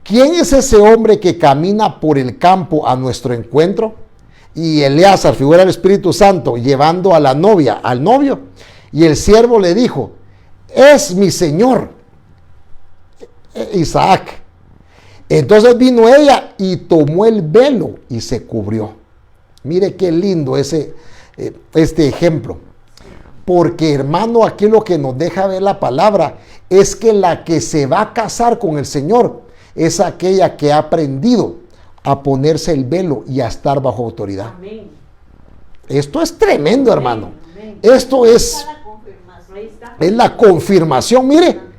¿Quién es ese hombre que camina por el campo a nuestro encuentro? Y Eleazar, figura del Espíritu Santo, llevando a la novia, al novio. Y el siervo le dijo, es mi señor Isaac. Entonces vino ella y tomó el velo y se cubrió. Mire qué lindo este ejemplo. Porque, hermano, aquí lo que nos deja ver la palabra es que la que se va a casar con el Señor es aquella que ha aprendido a ponerse el velo y a estar bajo autoridad. Amén. Esto es tremendo, hermano. Amén. Esto es la confirmación. Mire,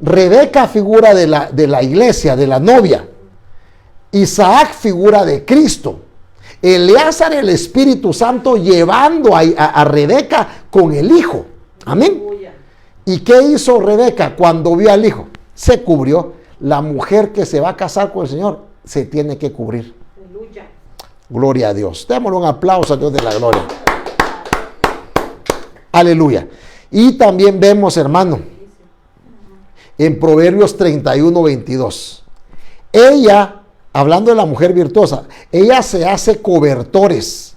Rebeca figura de la iglesia, de la novia. Isaac figura de Cristo. Eleazar, el Espíritu Santo, llevando a Rebeca con el hijo. Amén. ¿Y qué hizo Rebeca cuando vio al hijo? Se cubrió. La mujer que se va a casar con el Señor se tiene que cubrir. Aleluya. Gloria a Dios. Démosle un aplauso a Dios de la gloria. Aleluya. Y también vemos, hermano, en Proverbios 31:22. Ella, hablando de la mujer virtuosa, ella se hace cobertores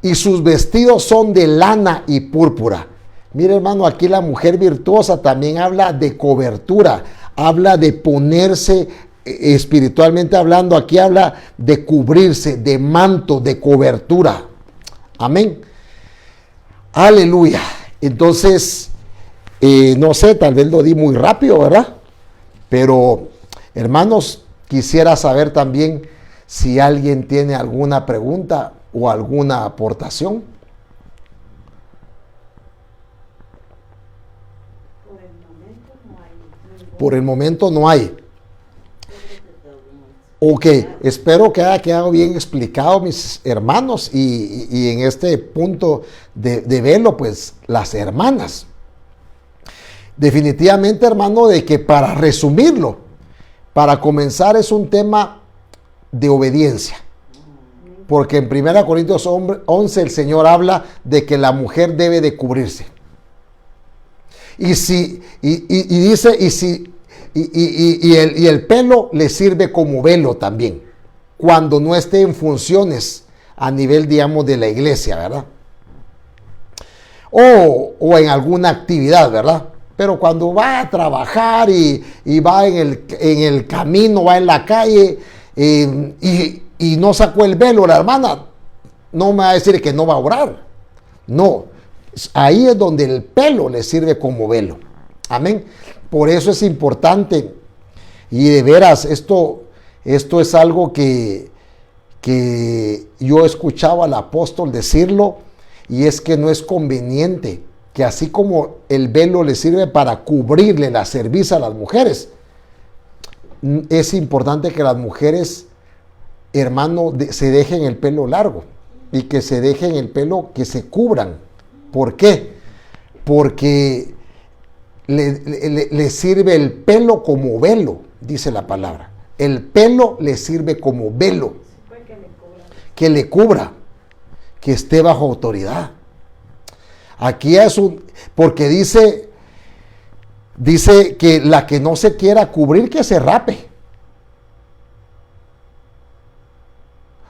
y sus vestidos son de lana y púrpura. Mire, hermano, aquí la mujer virtuosa también habla de cobertura, habla de ponerse espiritualmente hablando, aquí habla de cubrirse, de manto, de cobertura. Amén. Aleluya. Entonces, no sé, tal vez lo di muy rápido, ¿verdad? Pero, hermanos, quisiera saber también si alguien tiene alguna pregunta o alguna aportación. Por el momento no hay. Ok, espero que haya quedado bien explicado, mis hermanos, y en este punto de verlo, pues, las hermanas. Definitivamente, hermano, de que para resumirlo, para comenzar, es un tema de obediencia. Porque en 1 Corintios 11 el Señor habla de que la mujer debe de cubrirse. Y dice, y el pelo le sirve como velo también. cuando no esté en funciones a nivel, digamos, de la iglesia, ¿verdad? O en alguna actividad, ¿verdad? Pero cuando va a trabajar y va en el camino, va en la calle y no sacó el velo, la hermana, no me va a decir que no va a orar. No, ahí es donde el pelo le sirve como velo. Amén. Por eso es importante, y de veras, esto es algo que yo escuchaba al apóstol decirlo, y es que no es conveniente que así como el velo le sirve para cubrirle la cerviz a las mujeres, es importante que las mujeres, hermano, se dejen el pelo largo y que se dejen el pelo, que se cubran. ¿Por qué? Porque le sirve el pelo como velo, dice la palabra. El pelo le sirve como velo, que le cubra, que esté bajo autoridad. Aquí es porque dice que la que no se quiera cubrir, que se rape.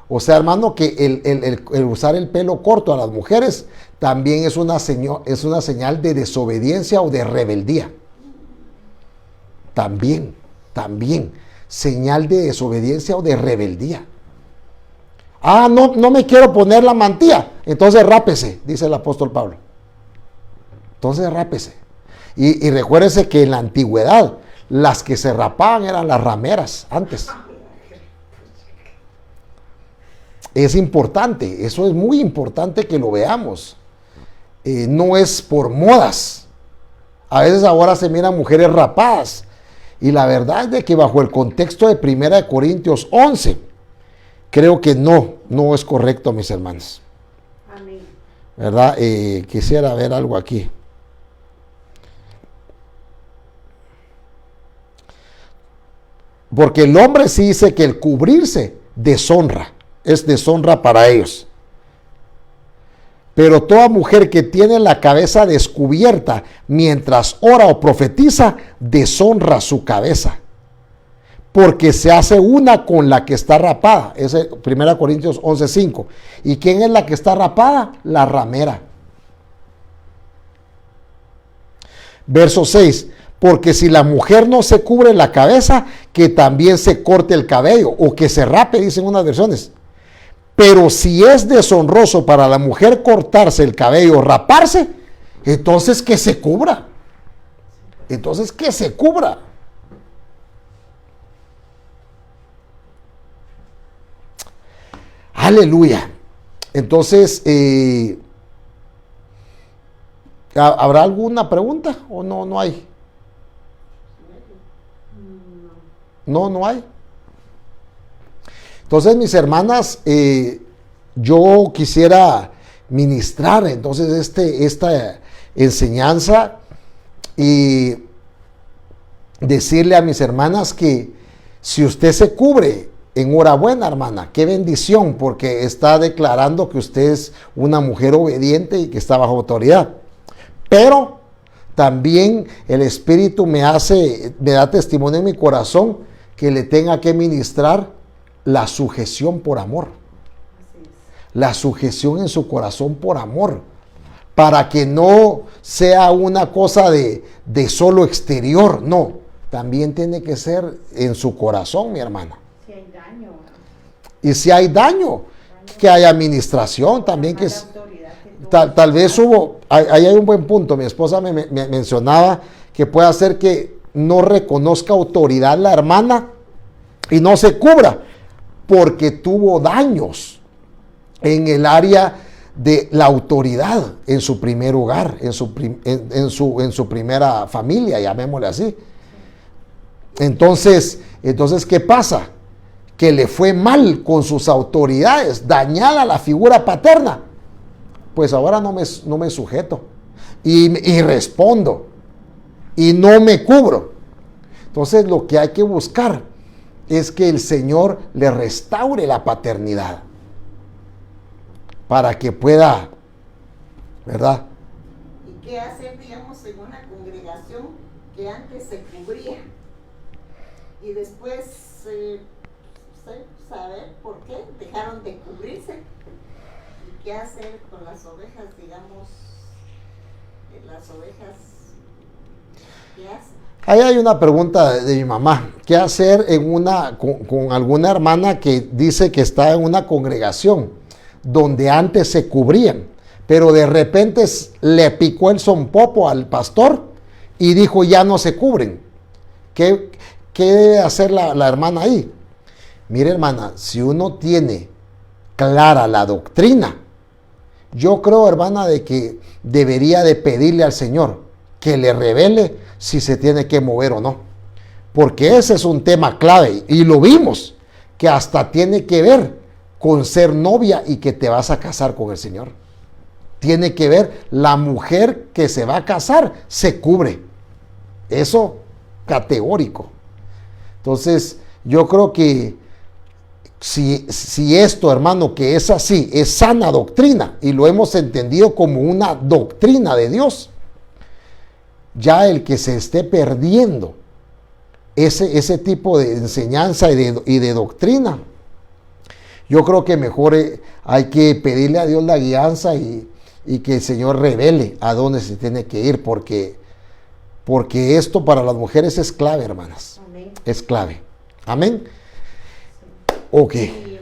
O sea, hermano, que el usar el pelo corto a las mujeres también es una señal de desobediencia o de rebeldía. También, señal de desobediencia o de rebeldía. Ah, no me quiero poner la mantilla, entonces rápese, dice el apóstol Pablo. Entonces rápese. Y recuérdese que en la antigüedad las que se rapaban eran las rameras antes. Es importante, eso es muy importante que lo veamos. No es por modas. A veces ahora se miran mujeres rapadas. Y la verdad es de que bajo el contexto de 1 Corintios 11, creo que no es correcto, mis hermanos. Amén. ¿Verdad? Quisiera ver algo aquí. Porque el hombre sí dice que el cubrirse deshonra, es deshonra para ellos. Pero toda mujer que tiene la cabeza descubierta mientras ora o profetiza, deshonra su cabeza, porque se hace una con la que está rapada. Es 1 Corintios 11:5. ¿Y quién es la que está rapada? La ramera. Verso 6. Porque si la mujer no se cubre la cabeza, que también se corte el cabello, o que se rape, dicen unas versiones. Pero si es deshonroso para la mujer cortarse el cabello o raparse, entonces que se cubra. Entonces que se cubra. Aleluya. Entonces, ¿habrá alguna pregunta o no hay? No hay. Entonces, mis hermanas, yo quisiera ministrar entonces esta enseñanza y decirle a mis hermanas que si usted se cubre, enhorabuena, hermana, qué bendición, porque está declarando que usted es una mujer obediente y que está bajo autoridad. Pero también el Espíritu me da testimonio en mi corazón que le tenga que ministrar la sujeción por amor. La sujeción en su corazón por amor, para que no sea una cosa de solo exterior, no, también tiene que ser en su corazón, mi hermana. Si hay daño. Y si hay daño, que haya administración también, que es, tal vez ahí hay un buen punto. Mi esposa me mencionaba que puede ser que no reconozca autoridad la hermana y no se cubra porque tuvo daños en el área de la autoridad en su primer hogar, en su primera familia, llamémosle así. Entonces, ¿qué pasa? Que le fue mal con sus autoridades, dañada la figura paterna. Pues ahora no me sujeto y respondo y no me cubro. Entonces lo que hay que buscar es que el Señor le restaure la paternidad para que pueda, ¿verdad? ¿Y qué hacer, digamos, en una congregación que antes se cubría y después saber por qué dejaron de cubrirse y qué hacer con las ovejas, digamos, las ovejas, ¿qué hacen? Ahí hay una pregunta de mi mamá. ¿Qué hacer con alguna hermana que dice que está en una congregación donde antes se cubrían, pero de repente le picó el zompopo al pastor y dijo ya no se cubren? ¿Qué debe hacer la hermana ahí? Mire, hermana, si uno tiene clara la doctrina, yo creo, hermana, de que debería de pedirle al Señor que le revele si se tiene que mover o no. Porque ese es un tema clave y lo vimos, que hasta tiene que ver con ser novia y que te vas a casar con el Señor. Tiene que ver, la mujer que se va a casar se cubre. Eso categórico. Entonces, yo creo que si esto, hermano, que es así, es sana doctrina y lo hemos entendido como una doctrina de Dios, ya el que se esté perdiendo ese tipo de enseñanza y de doctrina, yo creo que mejor hay que pedirle a Dios la guianza y que el Señor revele a dónde se tiene que ir, porque esto para las mujeres es clave, hermanas. Amén. Es clave. Amén. Ok. Y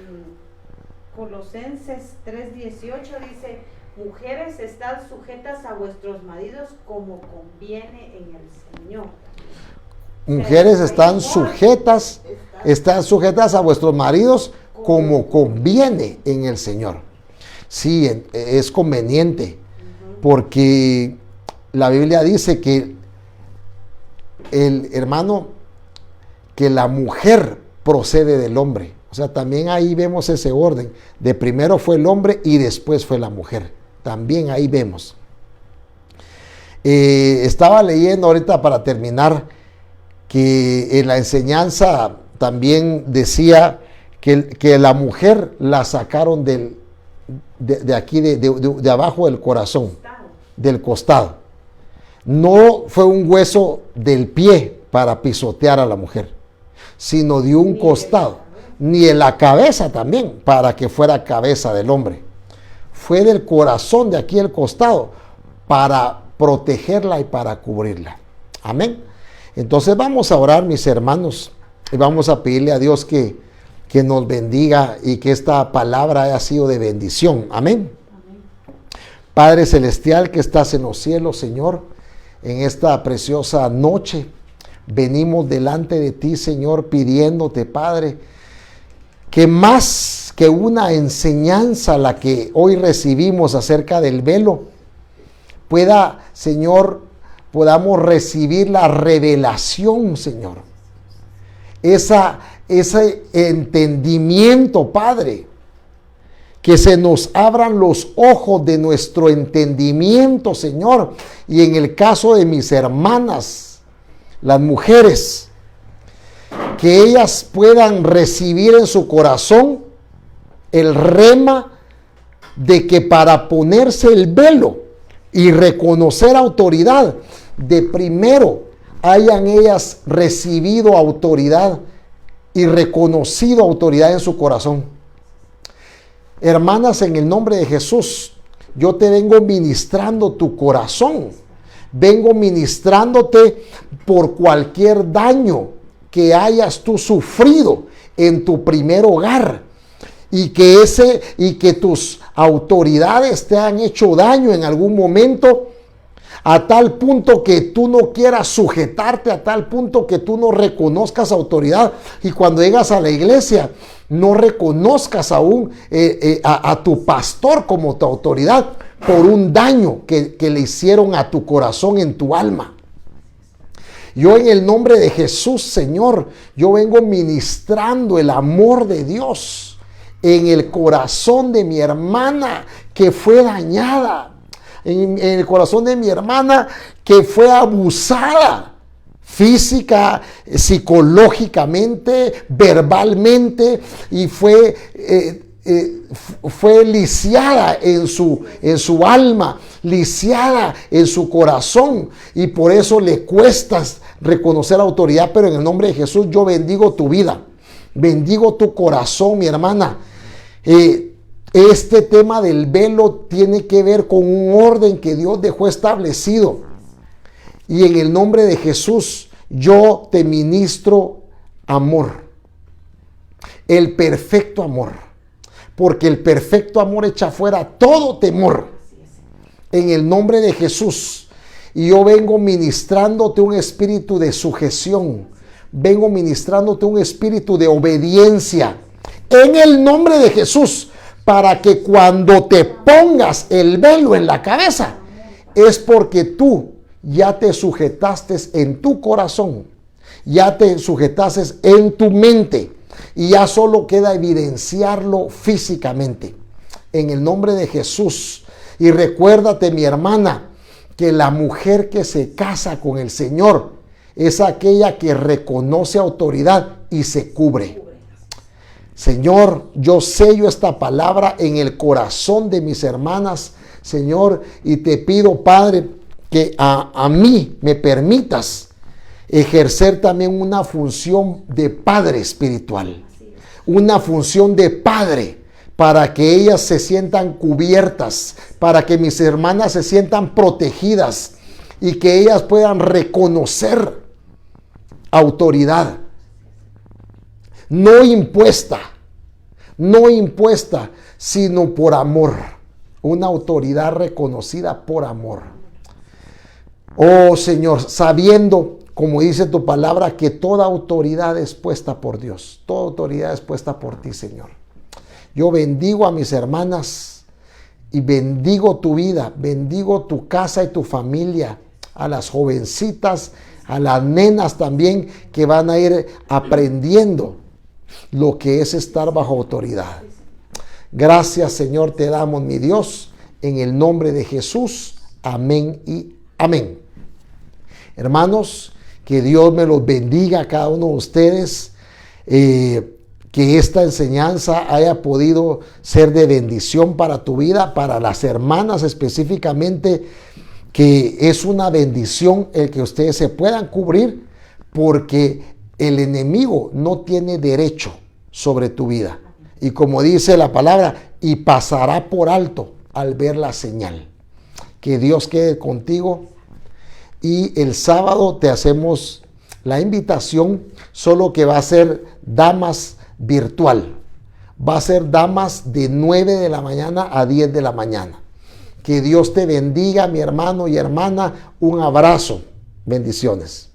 Colosenses 3:18 dice: mujeres, estad sujetas a vuestros maridos como conviene en el Señor. Mujeres, están sujetas a vuestros maridos como conviene en el Señor. Sí, es conveniente, porque la Biblia dice que el hermano, que la mujer procede del hombre. O sea, también ahí vemos ese orden. De primero fue el hombre y después fue la mujer. También ahí vemos. Estaba leyendo ahorita para terminar que en la enseñanza también decía que la mujer la sacaron de aquí, de abajo del corazón, del costado. No fue un hueso del pie para pisotear a la mujer, sino de un costado, ni de la cabeza también, para que fuera cabeza del hombre. Fue del corazón de aquí el costado para protegerla y para cubrirla. Amén. Entonces vamos a orar, mis hermanos, y vamos a pedirle a Dios que nos bendiga y que esta palabra haya sido de bendición. Amén. Amén. Padre celestial que estás en los cielos, Señor, en esta preciosa noche venimos delante de ti, Señor, pidiéndote, Padre, que más que una enseñanza la que hoy recibimos acerca del velo, pueda, Señor, podamos recibir la revelación, Señor. Ese entendimiento, Padre, que se nos abran los ojos de nuestro entendimiento, Señor. Y en el caso de mis hermanas, las mujeres, que ellas puedan recibir en su corazón el rema de que para ponerse el velo y reconocer autoridad, de primero hayan ellas recibido autoridad y reconocido autoridad en su corazón. Hermanas, en el nombre de Jesús, yo te vengo ministrando tu corazón. Vengo ministrándote por cualquier daño que hayas tú sufrido en tu primer hogar, y que tus autoridades te han hecho daño en algún momento, a tal punto que tú no quieras sujetarte, a tal punto que tú no reconozcas autoridad, y cuando llegas a la iglesia no reconozcas aún a tu pastor como tu autoridad por un daño que le hicieron a tu corazón, en tu alma. Yo, en el nombre de Jesús, Señor, yo vengo ministrando el amor de Dios en el corazón de mi hermana que fue dañada, en el corazón de mi hermana que fue abusada física, psicológicamente, verbalmente, y fue lisiada en su alma, lisiada en su corazón, y por eso le cuesta reconocer autoridad. Pero en el nombre de Jesús yo bendigo tu vida. Bendigo tu corazón, mi hermana. Este tema del velo tiene que ver con un orden que Dios dejó establecido. Y en el nombre de Jesús, yo te ministro amor. El perfecto amor. Porque el perfecto amor echa fuera todo temor. En el nombre de Jesús. Y yo vengo ministrándote un espíritu de sujeción. Vengo ministrándote un espíritu de obediencia. En el nombre de Jesús. Para que cuando te pongas el velo en la cabeza, es porque tú ya te sujetaste en tu corazón, ya te sujetaste en tu mente, y ya solo queda evidenciarlo físicamente. En el nombre de Jesús. Y recuérdate, mi hermana, que la mujer que se casa con el Señor es aquella que reconoce autoridad y se cubre. Señor, yo sello esta palabra en el corazón de mis hermanas, Señor, y te pido, Padre, que a mí me permitas ejercer también una función de padre espiritual, una función de padre, para que ellas se sientan cubiertas, para que mis hermanas se sientan protegidas y que ellas puedan reconocer autoridad. No impuesta, sino por amor. Una autoridad reconocida por amor. Oh Señor, sabiendo, como dice tu palabra, que toda autoridad es puesta por Dios. Toda autoridad es puesta por ti, Señor. Yo bendigo a mis hermanas y bendigo tu vida, bendigo tu casa y tu familia, a las jovencitas, a las nenas también que van a ir aprendiendo lo que es estar bajo autoridad. Gracias, Señor, te damos, mi Dios, en el nombre de Jesús. Amén y amén. Hermanos, que Dios me los bendiga a cada uno de ustedes. Que esta enseñanza haya podido ser de bendición para tu vida, para las hermanas específicamente, que es una bendición el que ustedes se puedan cubrir, porque el enemigo no tiene derecho sobre tu vida. Y como dice la palabra, y pasará por alto al ver la señal. Que Dios quede contigo. Y el sábado te hacemos la invitación, solo que va a ser damas virtual. Va a ser damas de 9 de la mañana a 10 de la mañana. Que Dios te bendiga, mi hermano y hermana. Un abrazo. Bendiciones.